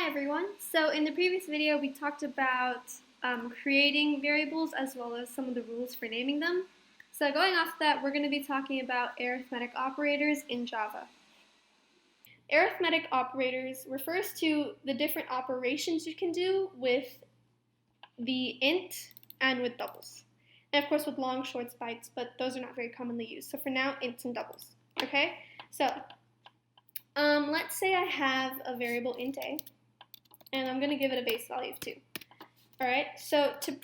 Hi everyone. So in the previous video we talked about creating variables as well as some of the rules for naming them. So going off that, we're going to be talking about arithmetic operators in Java. Arithmetic operators refers to the different operations you can do with the int and with doubles. And of course with long, shorts, bytes, but those are not very commonly used. So for now, ints and doubles. Okay? So let's say I have a variable int a, and I'm going to give it a base value of 2. Alright, so to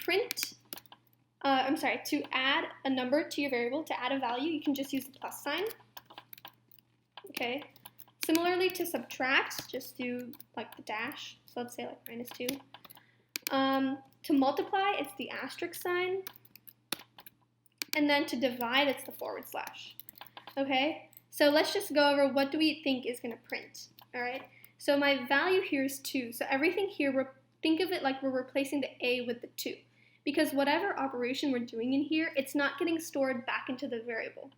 add a number to your variable, to add a value, you can just use the plus sign. Okay. Similarly to subtract, just do like the dash, so let's say like -2. To multiply, it's the asterisk sign. And then to divide, it's the /. Okay, so let's just go over what do we think is going to print. Alright, so my value here is 2. So everything here, think of it like we're replacing the a with the 2. Because whatever operation we're doing in here, it's not getting stored back into the variable.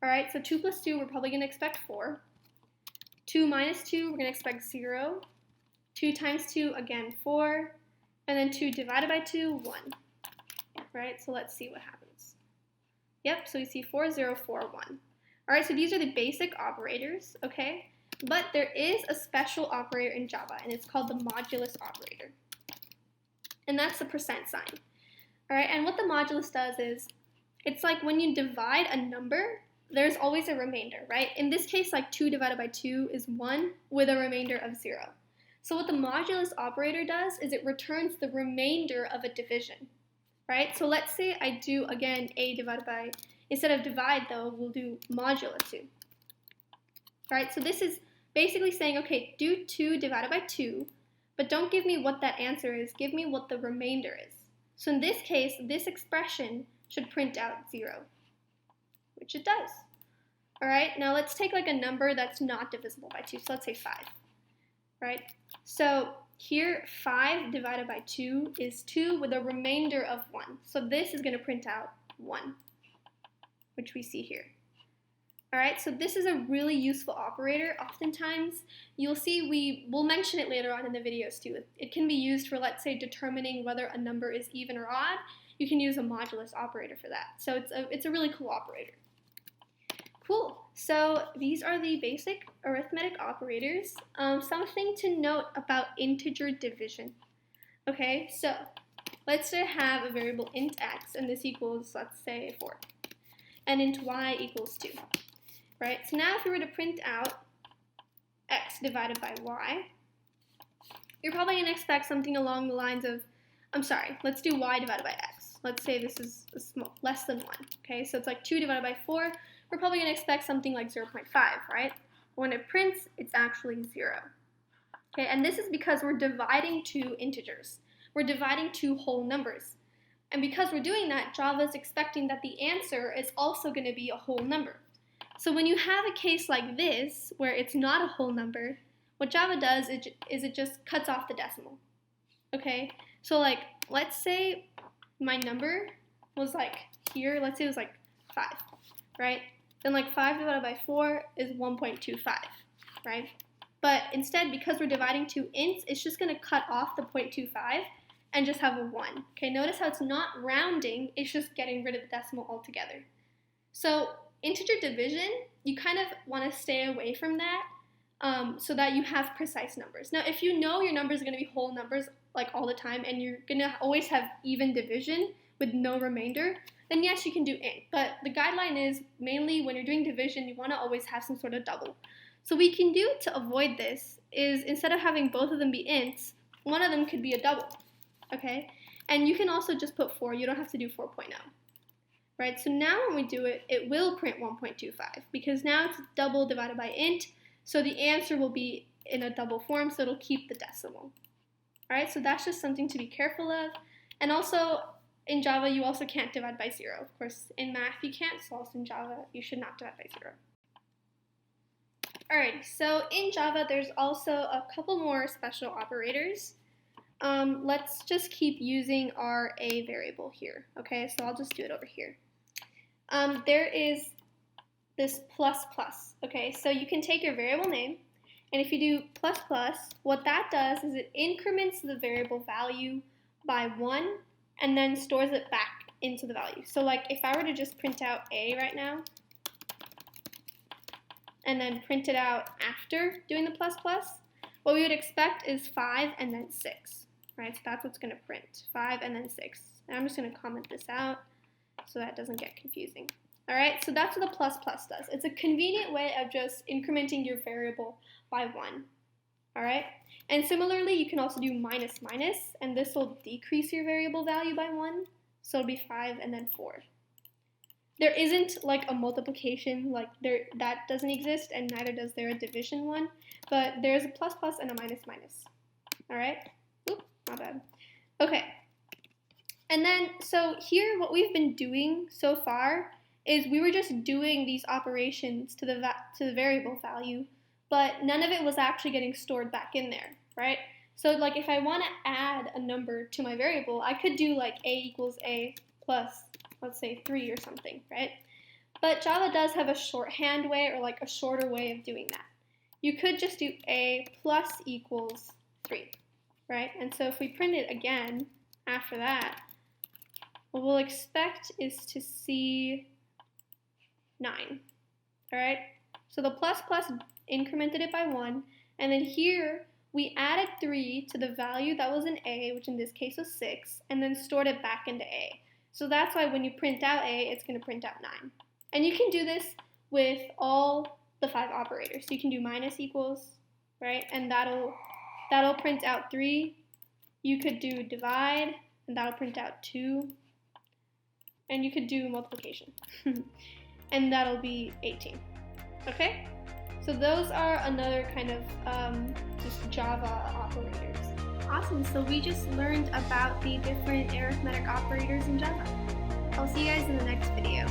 Alright, so 2 plus 2, we're probably going to expect 4. 2 minus 2, we're going to expect 0. 2 times 2, again 4. And then 2 divided by 2, 1. Right, so let's see what happens. Yep, so we see 4, 0, 4, 1. Alright, so these are the basic operators, okay? But there is a special operator in Java, and it's called the modulus operator. And that's the percent sign. Alright, and what the modulus does is, it's like when you divide a number, there's always a remainder, right? In this case, like 2 divided by 2 is 1 with a remainder of 0. So what the modulus operator does is it returns the remainder of a division, right? So let's say I do, again, a divided by, instead of divide though, we'll do modulo 2. Right, so this is basically saying, okay, do 2 divided by 2, but don't give me what that answer is, give me what the remainder is. So in this case, this expression should print out 0, which it does. Alright, now let's take like a number that's not divisible by 2, so let's say 5. Right, so here 5 divided by 2 is 2 with a remainder of 1. So this is going to print out 1, which we see here. Alright, so this is a really useful operator. Oftentimes, you'll see we'll mention it later on in the videos too. It can be used for, let's say, determining whether a number is even or odd. You can use a modulus operator for that. So it's a really cool operator. Cool. So these are the basic arithmetic operators. Something to note about integer division. Okay, so let's say I have a variable int x, and this equals, let's say, 4. And int y equals 2. Right, so now if we were to print out x divided by y, you're probably going to expect something along the lines of, let's do y divided by x. Let's say this is less than 1. Okay, so it's like 2 divided by 4. We're probably going to expect something like 0.5, right? When it prints, it's actually 0. Okay, and this is because we're dividing two integers. We're dividing two whole numbers. And because we're doing that, Java is expecting that the answer is also going to be a whole number. So when you have a case like this, where it's not a whole number, what Java does is it just cuts off the decimal. Okay, so like, let's say my number was like here, let's say it was like 5, right? Then like 5 divided by 4 is 1.25, right? But instead, because we're dividing two ints, it's just going to cut off the 0.25 and just have a 1. Okay, notice how it's not rounding, it's just getting rid of the decimal altogether. So integer division, you kind of want to stay away from that so that you have precise numbers. Now, if you know your numbers are going to be whole numbers like all the time and you're going to always have even division with no remainder, then yes, you can do int. But the guideline is mainly when you're doing division, you want to always have some sort of double. So what we can do to avoid this is instead of having both of them be ints, one of them could be a double. Okay? And you can also just put 4. You don't have to do 4.0. Right, so now when we do it, it will print 1.25 because now it's double divided by int, so the answer will be in a double form, so it'll keep the decimal. Alright, so that's just something to be careful of. And also, in Java, you also can't divide by 0. Of course, in math you can't, so also in Java, you should not divide by 0. Alright, so in Java, there's also a couple more special operators. Let's just keep using our a variable here. Okay, so I'll just do it over here. There is this plus plus. Okay, so you can take your variable name And if you do plus plus, what that does is it increments the variable value by 1 and then stores it back into the value. So like if I were to just print out a right now and then print it out after doing the plus plus, what we would expect is 5 and then 6, right? So that's what's going to print, 5 and then 6. And I'm just going to comment this out so that doesn't get confusing. All right, so that's what the plus plus does. It's a convenient way of just incrementing your variable by 1. All right, and similarly, you can also do minus minus, and this will decrease your variable value by 1. So it'll be 5 and then 4. There isn't like a multiplication, like that doesn't exist, and neither does there a division one, but there's a plus plus and a minus minus. All right, oop, my bad. Okay, and then so here what we've been doing so far is we were just doing these operations to the variable value, but none of it was actually getting stored back in there, right? So like if I want to add a number to my variable, I could do like a equals a plus, let's say 3 or something, right? But Java does have a shorthand way, or like a shorter way of doing that. You could just do a plus equals 3, right? And so if we print it again after that, what we'll expect is to see 9, all right? So the plus plus incremented it by 1, and then here we added 3 to the value that was in a, which in this case was 6, and then stored it back into a. So that's why when you print out a, it's going to print out 9. And you can do this with all the 5 operators. So you can do minus equals, right? And that'll print out 3. You could do divide, and that'll print out 2. And you could do multiplication. And that'll be 18. Okay? So those are another kind of just Java operators. Awesome, so we just learned about the different arithmetic operators in Java. I'll see you guys in the next video.